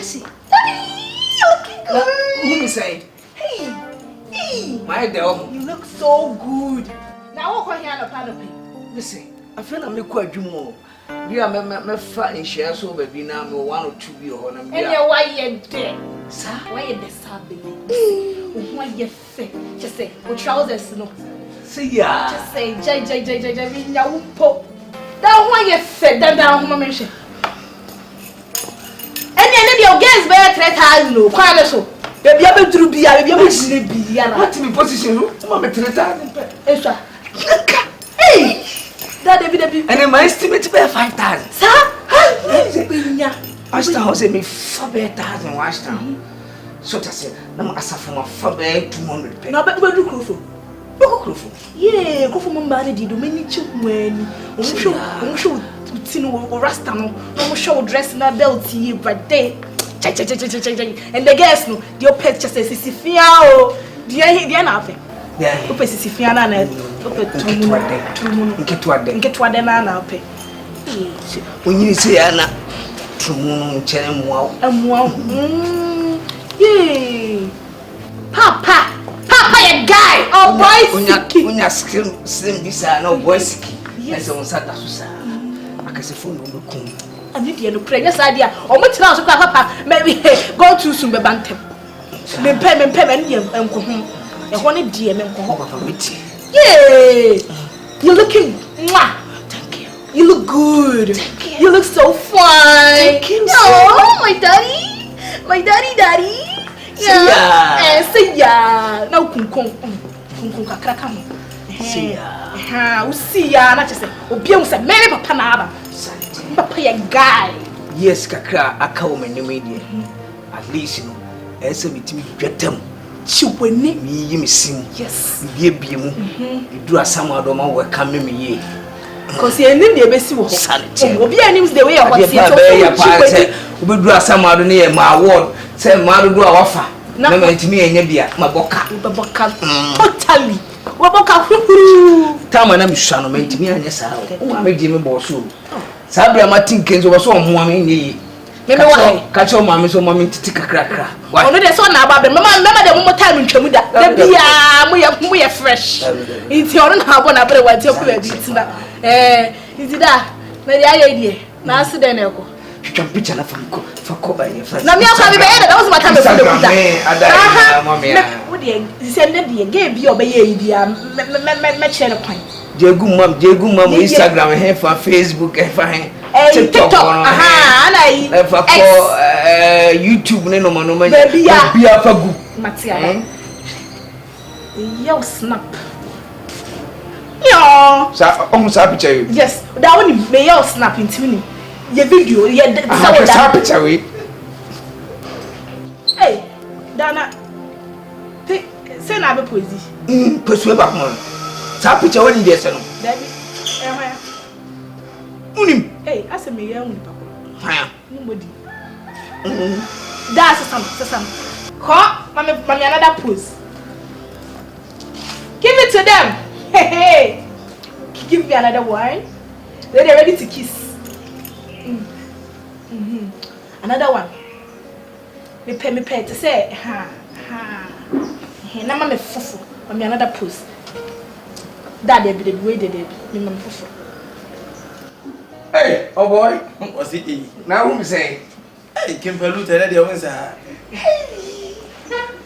see. Looking good. Who me say? Hey. My dog. You look so good. Now what here on the listen, I feel I'm quite more. We are my funny shares over be now 1 or 2 years on and why you dead? Sir, why you the sabi? Why you fit? Just say, with trousers, no. See ya. Just say, J, now pop. That why you fit down home mention. And then your guests bear 3,000 no, quite so. Baby, I'm to be a baby. What in position? I'm a 3,000. Hey! That and my estimate to be 5,000. Sir? Ashton was a me 4,000 Washington. So to say, I'm a from a 4,200. No, but we'll do Crufo. Yeah, go for my body, do many children. I'm sure Tino Rastano, no show dress in a belt here, but they. And the guests know your pet just says Sifia. Dear, he didn't have it. Yeah, you pay Sifiana and get what the man I'll pay. When you say Anna, Trumun, Chen, wow, yay, Papa, a guy, oh boy, when you're slim, this are no boy Siki. Yes, on Saturday. I can say phone on the coon. I need you to pray. Yes, idea. Or much now, Papa, maybe go too soon, be bantam. Me payment and go home. And one dear men go home for me. Yay! You're looking. Thank you. You look good. Thank you. You look so fine. Thank you. Oh, my daddy. Yeah. Say ya. Now, Kunkung Kakrakam. See ya. Not just say, Obion said, Mary Papa. Papa, a guy. Yes, Kakra, a cow in the media. At least, you know, as a meeting, get them. She will name me, you sing. Yes, ye be you do a summer doma will come in me. Because you need the best of sanity. Will be any the way of what you will do a summer near my ward. Say, Madu do a offer. No, to me, and Yabia, my boca. Totally. Waboka. Time and I'm shall make me and yes, I made him a boss. Sabra Martin Kins was so warming. Catch your mammy so mommy to take a cracker. Why, no, there's one about the mamma, the one more time in Chamuda. We are fresh. It's your own half one about what you're playing. Is it that? Maybe I idea. Now, sit down. You can picture for cover. Now, me, that was my time to do that. Send the game, you obey idea. Match a pint. Jegu mom, Instagram, and for Facebook, and fine. TikTok, and I for YouTube, no man, baby, be up a good Matia. Yo, snap. Yo, almost happy to you. Yes, that one may all snap into me. Your video, yet, happy to you. Hey, Dana, send out a poesy. Pursue back more. Happy to one yes, hey, I said, me young papa. Nobody. That's some. Call, mommy, another pose. Give it to them. Hey, give me another wine. They're ready to kiss. Another one. Me pay to say, ha. Now, mammy, fufu. Mommy, another pose. That they be the way they did. Me, mammy, fufu. Hey, oh boy, what's it? Now who say? Hey, Kimberly, tell the answer.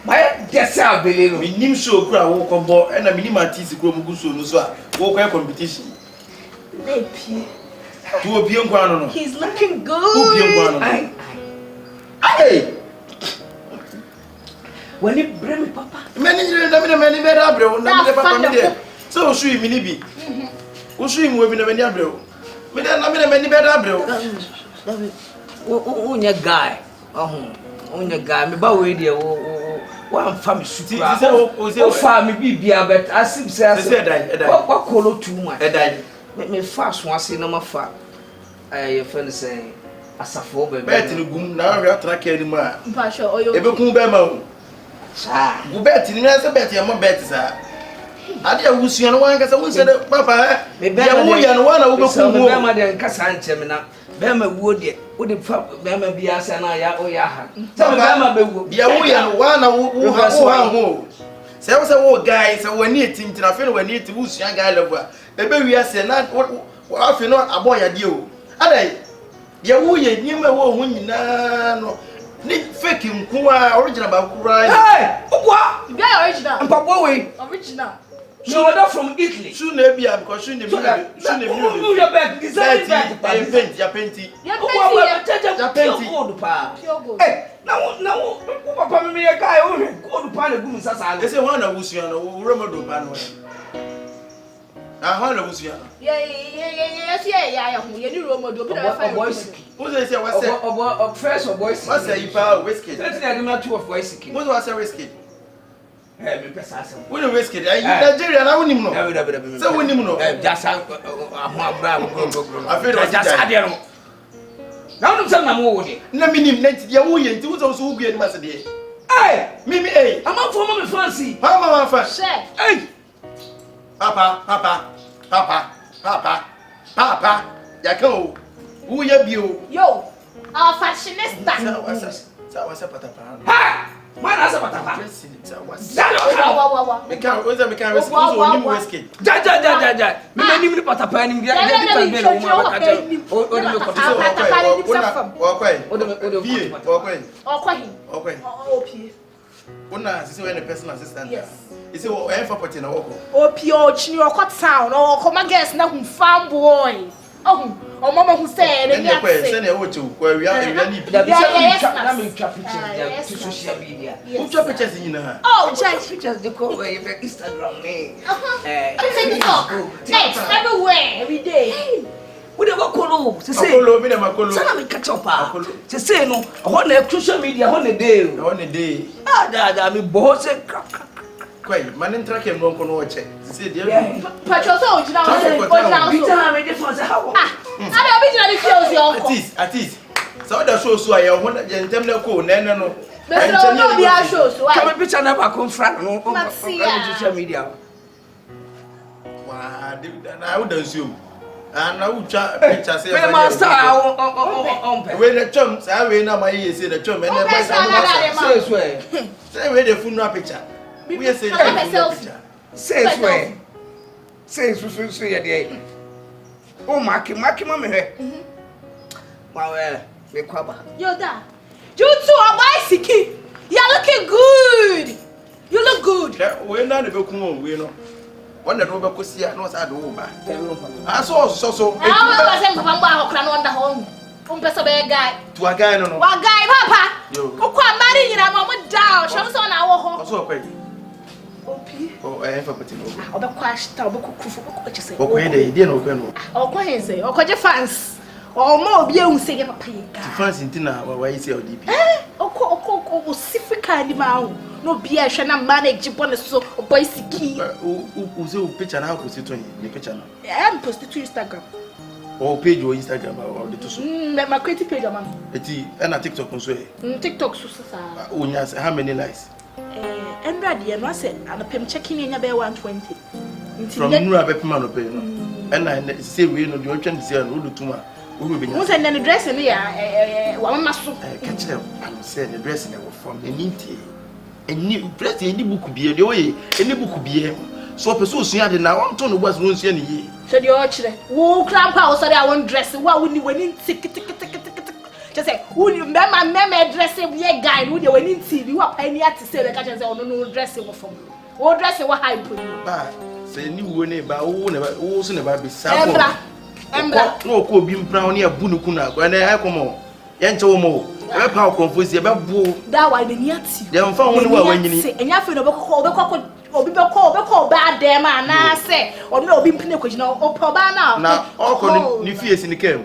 My guess I believe me. Nim show crowd walk on board and a minimum teeth grow mugusu no so. Walk competition. Maybe. To a pion guano. He's looking good. Hey. When you bring me, Papa. Many better, bro. Never so should you be? Who should you move in a many bro? Me na many better bro. Unya guy. Unya guy. Me ba we there one family suit. O family bibia but asim say what call too much. Me fast one say no ma fa. Your friend say asafo be. Bet ni gum na we track any ma. Mpa sure oyo. Ebe kun be ma o. Sa. Go bet ni na say bet ya ma bet sa. Ade awusu no wan kasa won se papa ya wo ya no wana wo beku wo be ma de nkasa nche na be ma wo de wo de fa be ma bia se na ya o ya ha se be ma be wo ya wo ya no wana wo ha ho se wo guy se wani etintina fe no wani eti wusu ya guy level e be wi ase na afi no abo ya de o adai ya wo ye nyima wo hu nyina no ni fake nkuwa original ba kura hey ogwa guy original mpabo we original no order from Italy shoe na bia because shoe na you your back design paint ya painti ya painti gold pa eh na wo papa me ya guy o gold pa na gum sasa no ese ho na wusu ya no wo remodo pa no ah ho na wusu ya no ya hu ye ni remodo bi na fa Oboy Siki wo say what's Oboy fresh Oboy Siki what's you pa whiskey let's na do two of Oboy Siki what was whiskey eh me pesa asem wo na whiskey ai Nigeria na wonim no say wonim no just aho abra go afero just ade no na wonim say na mo wo de na minim na nti ya wo ye nti wo so wo gu ani mase de eh mimi eh amafo mo me fancy mama fa share eh papa ya kan o wo ya bio yo our fashionista sa wasa patapa ha mana sa patapa sa wasa wa me kan so ni whiskey ja me nim ni patapa nim dia dia be no mo ka ja o di me ko so o pie una sisi we personal assistant yes isi o for party na woko opie o chini o ko town o ko ma guest na hu farm boy o mama hu say na ya se na wo chu kwa wi ni bi na me twa pictures to social media who twa pictures nyina ha just pictures de ko we Instagram me TikTok next every day we dey go kolo se kolo bi na makolo sana me catch up se say no ho na social media ho na day da me bo se kwai man track em no kono oche se dia pacho so ojina so bita me dey for say how ada obijina dey feel si onko at least so da show aye ho na jentem na ko na no Mr. No be a show so come picture na ba kon front no on social media wa na wo dan suom na wo twa picture say me master on pe we na chom say we na my say na chom na ba say we dey funeral picture we say picture say so ya dey o maki ma me he wa we kwaba yo da you too Oboy Siki you're looking good you look good we na be kun we no wonder do be kosia no sa do ba aso so ba say papa mba akokra no wonder home pesa be guy to a guy no wa guy papa ukwa mari nyina mo down shom so na wo ho so kwai opi for putting over obe kwashta obe kukufu obe chese okwe dey no okwe no okwa hense okoje fans o ma obi ehun se ye papa ye guy fans ntina wa yi se odp oko sifika ni ma hu no bia hwe na manage bone so Oboy Siki u se o picture na ko se to yin the picture na I'm post to Instagram o page o Instagram o de to so my creative page am eti na TikTok nso e TikTok so sa o nya how many likes Emra de no say anopem checking enya be 120 from nura be pema no pe no na say we no de o twa say no lutuma o be nya mo say na dress ni ya wa mama so ka kire am say the dress na wo from eninti eni dress eni buku bie de o ye eni buku bie so person osun ade na won to no boss won sun ni ye so de o kire wo krampa o sorry I won dress wa woni wani tik just say who you mema dress ye guy who de wani TV wa pa ni ati say be ka say ono no dress wo from wo dress wo hype ni ba say ni wo ne ba wo ne ba wo so ne ba be sa embra no ko bi mpra oni abu nu kuna ko na ai komo ye nche wo mo e pa confuse ye ba bu da wa de ni ati ye mfa ho ne wa wanyini enya fe no obi beko ba dem ana se ono na obi mpine kwagina opo ba na oko ni fie si ni kem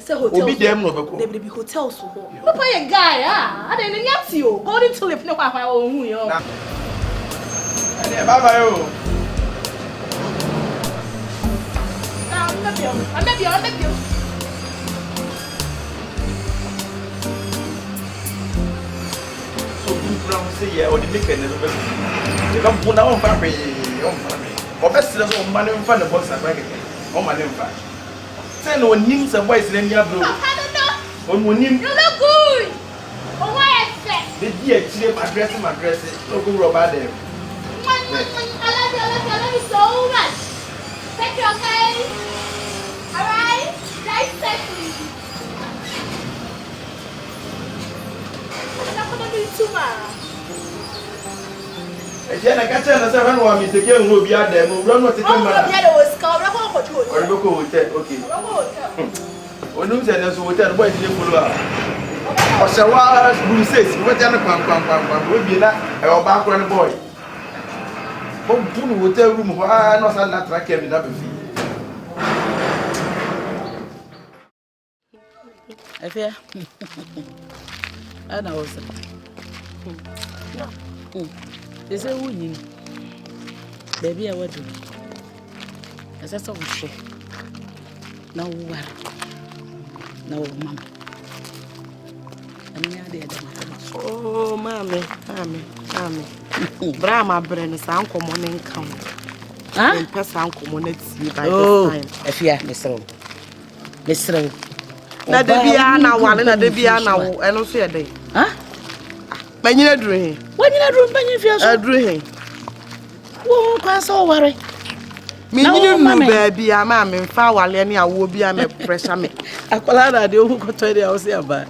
se hotel obi dem no beko they be hotel so ho papa ye guy ade ni nyati o golden tulip ne kwa o hu yo ade baba yo I'm not you. So you brown say yeah or the make and the come put down for me Obviously, there's no money in front of box and bracket. Oh, my name, fat. Send no names and boys in your blue. On one name, you look good. Oh, why I said, the dear chip, my dress, local robot there. I love you so much. Thank you, okay? Alright? Nice sexy. I'm not gonna do too much. Again, I can't tell us when we take care of be out there. We'll run what it was called. Or go hotel, okay. When you send us hotel, boys, you follow up. Or Sawa, who says, what are will be that our background boy? Hotel room, why not that track him up with you? I fear. I know. They say, winning. Baby, I would do. As I saw, no worry. No, Mamma. Oh, mammy. Brahma brain is uncle morning come. Ah, pass uncle money by this time. If you are Miss Rowe. Now, the Biana, one and the Biana, and also a day. Huh? When you're dreaming. When you're dreaming, you're dreaming. Oh, can't so worry. Me, you know, baby, I'm in foul, and I will be a pressure me. I call her the who could tell you, I was here, but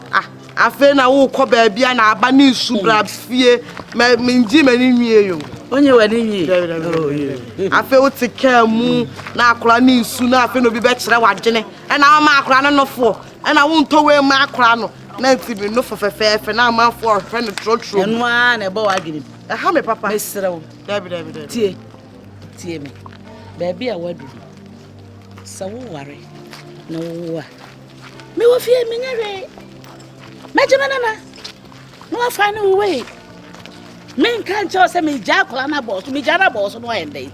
I feel now, baby, and I banning subra fear, my Jim and in you. When you were in here, I feel to care moon, now cranny soon after no be better, Jenny, and I'm a crown of 4, and I won't wear my crown. Nancy be no for fair, and I'm out for a friend of true. And one a boy I give him. How me, Papa? Mr. David, tea me. Baby, I would do. So worry. No, me will fear me. Major, no, I find a way. Men can't just me jack on a boss, me jana boss on one day.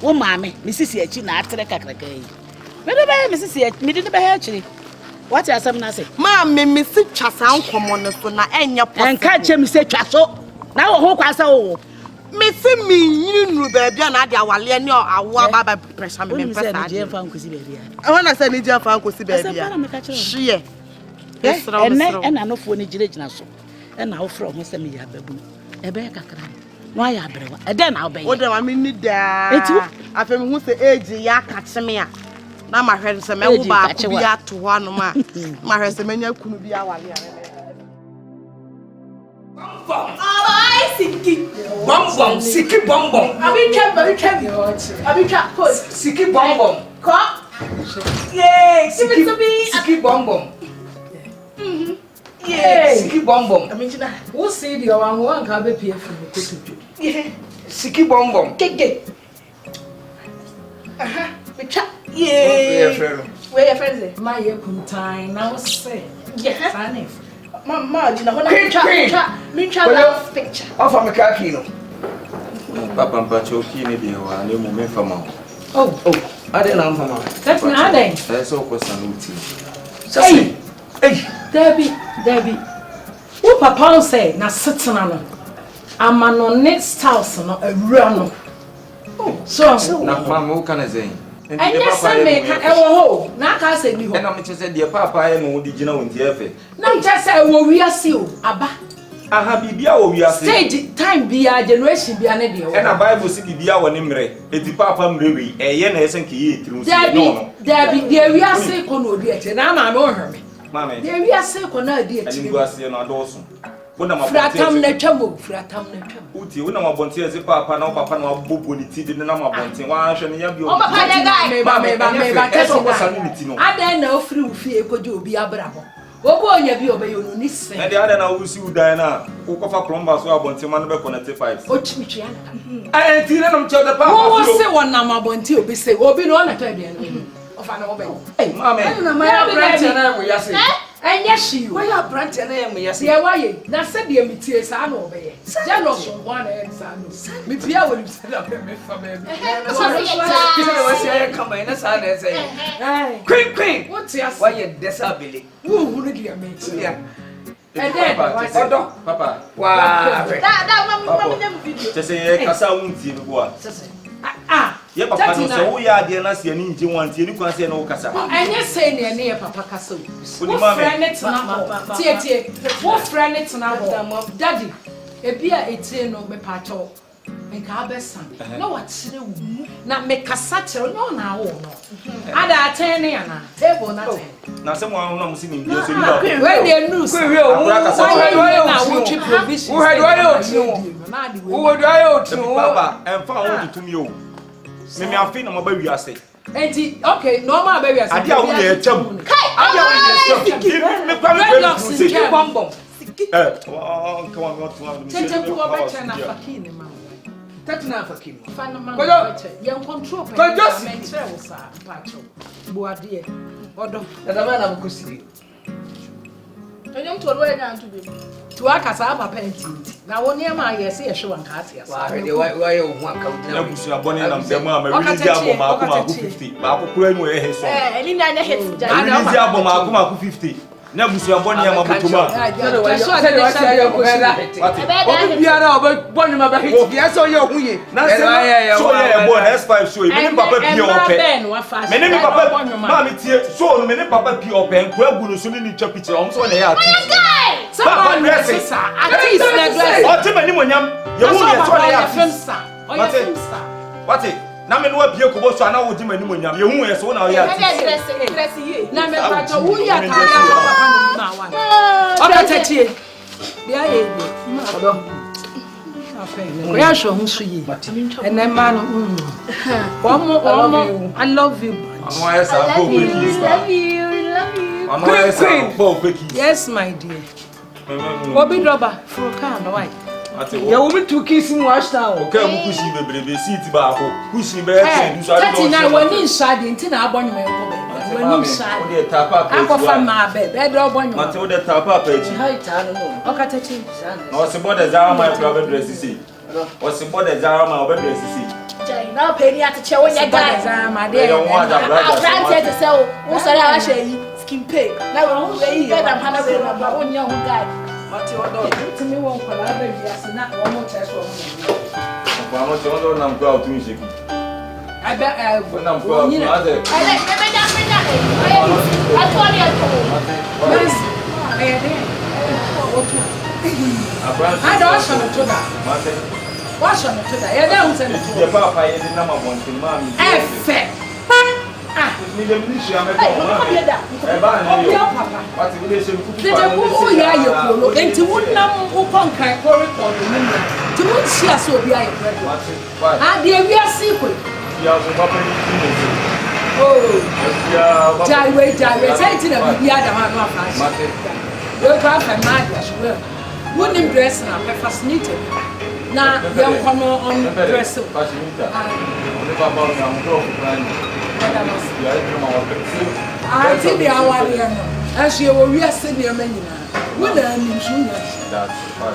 Oh, mammy, Mrs. Yachin after the cacacay. Mrs. Yach, me didn't actually. What are some nothing? Mammy, Mrs. Chasson, come on the phone and your and catch him, say Chasso. Now, who can say, Missing me, you know, baby, and I will let you our Baba pressure me. I want to send you a phone to baby. She, and I know for any generation. And now from Mr. Mia Babu, a bear why I better, and then I'll be. What do I mean? There, I feel who's the AGYA catch me. Now my friends are my back to be at to one of my husband couldn't be our. Siki Bom Siki Bom. I will Siki Bom. Cock. Yay, Siki Bom. Yay, Siki Bom. I mean, who see the one can be here from the city? Yeah, Siki Bom. Get. Yeah, where your friends? My time now say. Yeah, Mama, you know what I'm picture. Off of my car, Kino. Papa and Pacho, Kino, and you move from mom. Oh, I didn't know. That's not it. That's all question. Hey, Debbie. What Papa say, now sitting on I'm on next house, no, a run. Oh, so now, Mamma, what can I say? And yes, I make a now can't say you. And I'm just said, dear Papa, I am did you know in the effort. Now just say, we are still, Abba. I have Bibia, we are stage time be a generation be an idiot. And a Bible city be our name, it's Papa Mary, a yen as and key through Debbie, there we are sick on Odiet, and I'm on her. Mamma, there we are sick on Odiet, and you are saying on Dawson. Fratam ne chamo. Uti, una mabonti ze papa na papa na bobo ni ti de na mabonti. Wa hwe ne ya bi o. O papa de guy. Me ba. Adan na ofri ufie koji obi abrabo. Obo onya bi obeyo no ni sen. Na de adan na wusi udan na. Wo kofa klomba so abonti ma no be connect 5. O chimichi ana. Eh ti na no mche de papa. Wo se wona mabonti obi se. Obi no na ta bia no. Ofa na obe. Eh mama. Na my brand na we yase. And yes, you. Why are branching name? Yes, yeah, why? Now said the MTS, I know, baby. Jealous of one and son. Maybe I will set up a myth for baby. Quick, what's your why you disability? Who would you make? Yeah. And then, Papa, wow, that video. Just say, I can't see what. Ye papa no so wo ya de na se ani nje wan tie ni kwan se na wo kasa. Enye say ne ne papa kasa wo. Wo friend it na tie. Wo friend it na wo. Daddy, ebi a etie no me pa cho. Me ka besan. Na wa kire wo. Na me kasa kire no na wo no. Ada aten ne yana. Table na ten. Na se mo na mo si ni bio so ni ba. When they news. Wo na wo chi provision. Wo head why you? Wo do ayo tu. Papa, emfa wo tutum yo. Me afi na mo ba wi ase. Enti okay, normal ba wi ase. Ade a wo ye cham. Kai, ade a wo ye cham. Me kwa me Siki bomb. Come on, Tete ku obeche na fakini mama. Tete na fakini. Fana mama. Yan control pe. Ko just me tire wo sa pacho. Buade. Odo. Dada ma na mkusiri. Enyom to do enya ntu bi. To akasa papa enti. Na wo ne ma ye se ye hwe wan ka ate asa. Wa de wa ye ohu aka udina. Na busu abone na mse ma really di abom akoma 50. Ba akokura nu e he so. Eni na ne hit. Really di abom akoma 50. Na busu abone ya mabutuma. Obi biara oboni ma ba hit. Yes o ye ohu ye. Na se so ye bo na S5 so e me papa pie ope. Me ne papa ma me tie so no me ne papa pie ope nko agu no so ni twa picture om so na ya ati. Someone dress artist na dress. O ti mani monyam ye hu ye so na ya film star. What na me no apie kobo so na wo di mani monyam ye hu ye so na ya ati. Dress ye. Na me pato wo ya ta ya papa na wan. Oka tachie. Bia ye ye. Odo. We are sure who ye. And then man, I love you. Yes, my dear. Bobby Robber, for a car, no way. You want me to kiss him wash down? Okay, we push him, baby. See it back. Push him back. 39 when inside the intina abon me when inside. I go find my bed. Bed abon you. Until the tapa page. Okay, touching. No, what's about the Zara my private dress? What's about the Zara my dress? Now penny at the chair when you guys my dear. I'll grant to sell. What's that? Skin pay. Now we'll lay bed and have a one young guy. To me, won't call our baby as not one more test. I'm not sure I'm proud to Siki. I bet I will not go out. I like I told you. I don't want to that. What's on to that? I don't send it. Your papa is the number one thing, mommy. Effect. Me the ministry am e ba na yo what we dey say kuku pa no ya ye ko enti wonnam wo konkan ko record ni mu ti wo share so obi aye bread ah de wi asi ko ya so papa ni oh ya jai say ti na bi ada ma no afa yo ka fa ma dia so wonnim dress na pe fascinated na yan kono on dress fascinated on papa na mo ko plan I think they are worried. As you were, we are sitting here, many. What are you doing? That's right.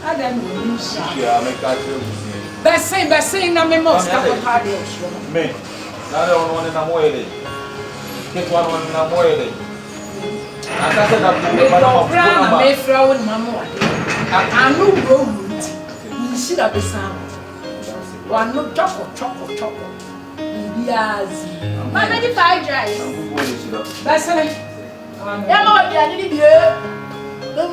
I don't know. I make that Best saying, I'm a most party. Me. Now, I don't want to know it. Get one on the moile. I said that may throw in Mamma. I know road. You should have been sound. One no chocolate. Yes. My 95 dries. That's it. Yeah, no, I didn't hear. No.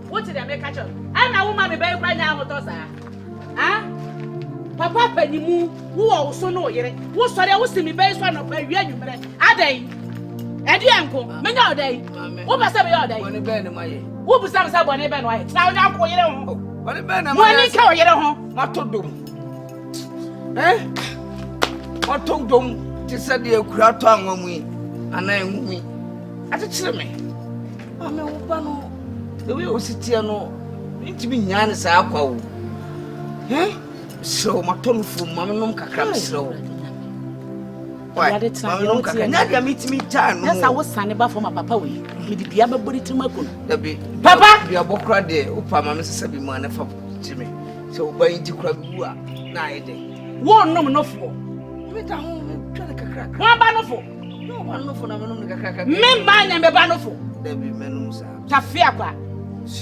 What did I make catch up? I know woman be very right now with us. Papa panimu, who also know yere, who sorry, I was to me based on a very young a day. And the uncle, many all day. What was every other day? When a band in my who was some someone even white. Now, now, for your home. What a band of my carry at home. What to do? Eh? What to do? Just said the crowd tongue on me, and I am me. At the me. I mean, the way was sit here no. It's been Yanis alcohol. Eh? So, my tongue for Mamma Cacram slow. Why, Mamma meet me time. Yes, I was signing back for my papa. We did the other body to my good. Papa, you are both right there. Opa, Mamma Sabi man for Jimmy. So, going to crab night day. One no for. Met a home, try to crack. One banoful. No one no for Namaka. Men mine and the banoful. There be menus. Tafiapa.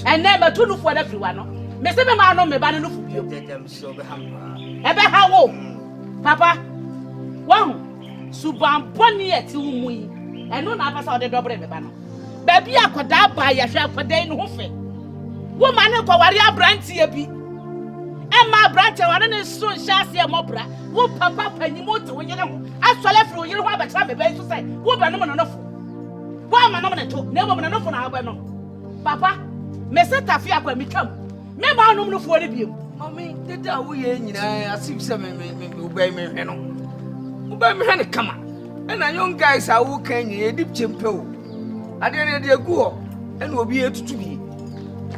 And never to look for everyone. Mr. Mamma, me banana for you. Them so the hamper. Ever how? Papa, one. Subam Bonnie at 2 mui, and no never saw the double banner. Baby, I could die by a shop for day in Hoffe. Woman, a Kowaria branch, and my branch, and then soon shall see a mopra. What papa penny motor when you know, I shall have you have a time to say, what by no one enough. Why my nominal took never enough on our banner. Papa, Mr. Tafia when we come. Maybe I know for the view. Mommy, did we I see some obey me. But me come on. And a young guys are walking a deep chimpo. I didn't go and will be able to be.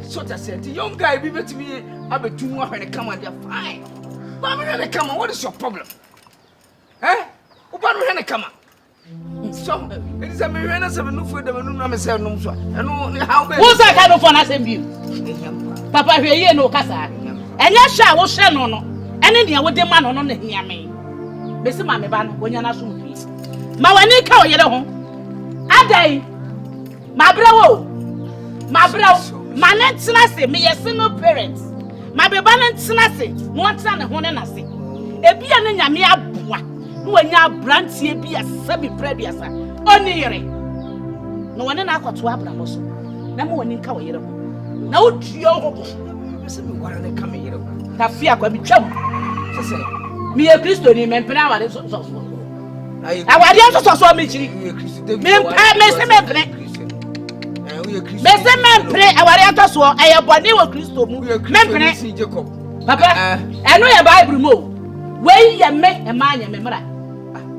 So I said, the young guy be better me. I bet 2 more when they come and they're fine. But when they come on, what is your problem? Eh? But when they come on. So it is a mirror of no food and no myself no so. And how what's that kind of fun I send you? Papa here no casa. And your shall will share no. And then you would demand on the hear me. Besi mame ba no wonya na so mfi ma wani ka oyere ho adai ma brewo ma ne tena se me ye single parents ma be ba ne tena se mo tena ne ho ne na se ebi ya ne nyame aboa no wanya brantie bi asa bi prabia sa oni yere no wani na akoto abramo so na mo wani ka oyere ho na oduo ho bo besi me wara ne ka me yere ho ta fia kwa bi twam sese me a Christo ni me pena awade so. Awade so me chiri. Me pa me se me pene. Me se me pene awade to so e bone wo Christo mu. Me pene. Papa, eno ye Bible mo. We ye me e ma anya me mra.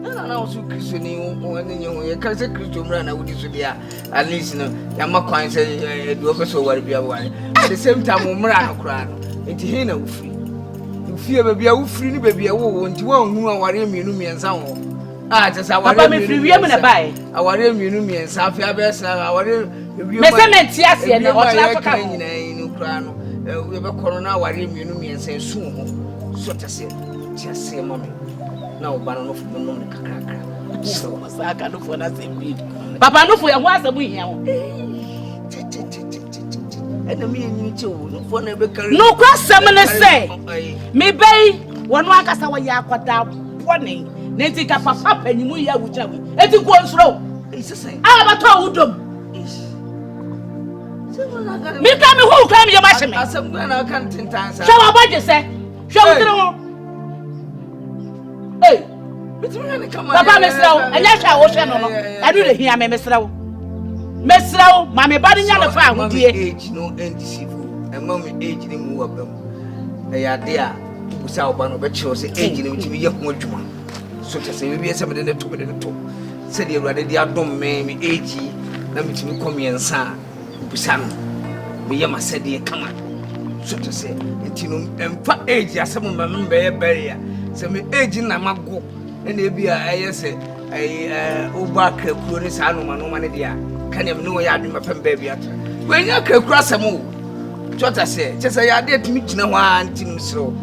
Na so Christo ni wo ne nyo ye ka se Christo mra na wodi so dia. At least no ya ma kwan se do ko so ware bia ware. At the same time mra no kra no. Enti he na wo free. Fie baby a wo free ni baby a wo nti wo hu aware mienu miensa wo tesa aware papa me free wiem na bai aware mienu miensa afia abesa aware wiem me se menti ase na o tra to ka nyina ni kura no we be koro na aware mienu miensa su ho so tese ti ase mami na o ba no fu no ne kakra so masaka no fo na se bi papa no fo ye ho asabu hia wo and me ni chewo no for na be carry no kwasem ne say me bay wono akasa wa ya akwada bone na ti ka papa panimu ya wuja we eti ko nsuro isese ba to wudom me ka me hu ka me ya ba hye me asem gwa na kan tintan sa hwe wa baje se hwe wutire ho bitimi ne kama papa me srawo anya hwa wo hwe no no adu le hia me srawo mesrawo mame bade nya le fa ahodie age no ndisifu emam age ni mu wabam ya de a usa oba no be chiro se age ni mutimi ye ho adwuma so tese bi ese me de to se de awurade de adom me age na mutimi komiensa usa no me ye masede kama so tese entino emfa age asem mamem be ye bere ya se me age na mago ene bia ayese oba krakuro ni sa no ma ne dia kanem no ya adwuma pem baby ata wenya krakura samu chota se chese ya de timi gina ho antim sro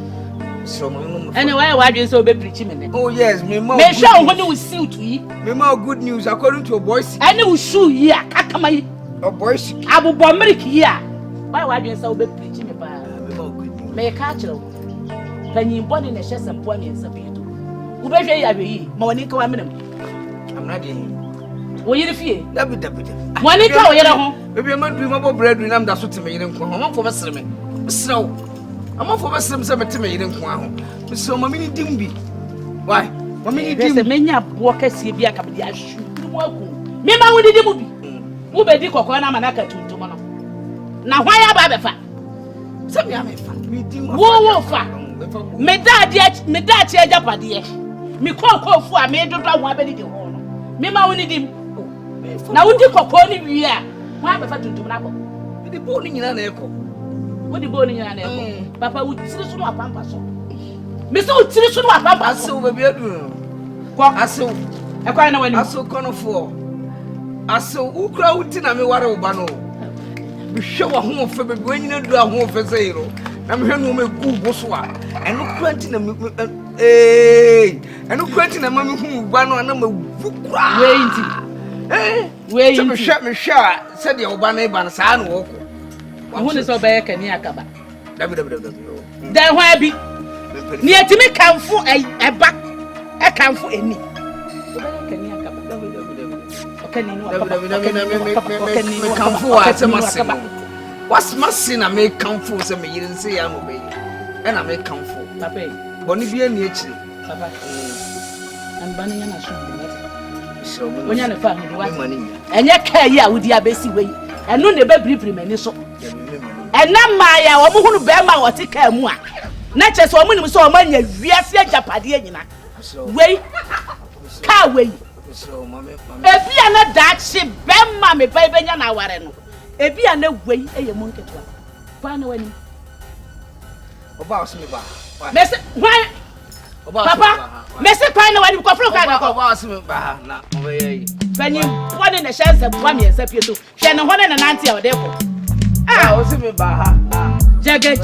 no anyway why do you so be preach me oh yes me sure when you see to yi me ma good news according to Oboy any we shoe yi akama yi Oboy abubo milk yi why do you so be preach me ba me ma good news me ka chiro panyin body na hye sempo me nsabedo wo be hwe ya hwe yi ma woni ka wa menam I'm not in wo yiri fie dabi wani ka wo yere ho bebi ma du ma bo bread na mda so teme yire nko ho man fo mesere me mesrew I'm off over some cemetery. So, Mammy Dimby. Why? Mammy Dimby, many walkers see be a cabin. Mima, we did the movie. Who be the cocoa manaka to tomorrow? Now, why are Babefa? Some young meeting. Whoa, me dad yet, me dad yet, Japadia. Me call for a made of one baby. Mima, we need him. Now, would you call we are? Why Babefa to tomorrow? The boning in an echo. What the boning in an echo? Papa would see some of Pampas. Mr. would see some of Pampas over bedroom. What I saw, I quite know when I saw Connor for. I saw who crowd in a Mewaro Bano. We show a home for when you do a home for zero. I'm here no make good boswa. And no granting a and no granting a mammy who ban on number wait, you shut me shot, said the Obana Bansan walk. Who is obey can Yakaba? Then why be near to me come for a back, I come for any. What's my sin? I may come for some you didn't say I'm obeying, and I may come for Papa. Bonnie nature, Papa. I'm banning an so when you're a family, money, and your care with your basic way, and no never brief remain so. And now my woman who bear my water care more. Not just woman who saw money, we are here Japadia. Wait, car way. So, Mamma, if you are not that ship, Ben Mammy, baby, and I warren. If you are no way, a monkey. Find away. About me, why? Papa, Mr. Pine, when you go from when you want in a chance of 1 year, except you do. Shannon, 1 and 90 or devil. Ah, was me, Baha. Jagger,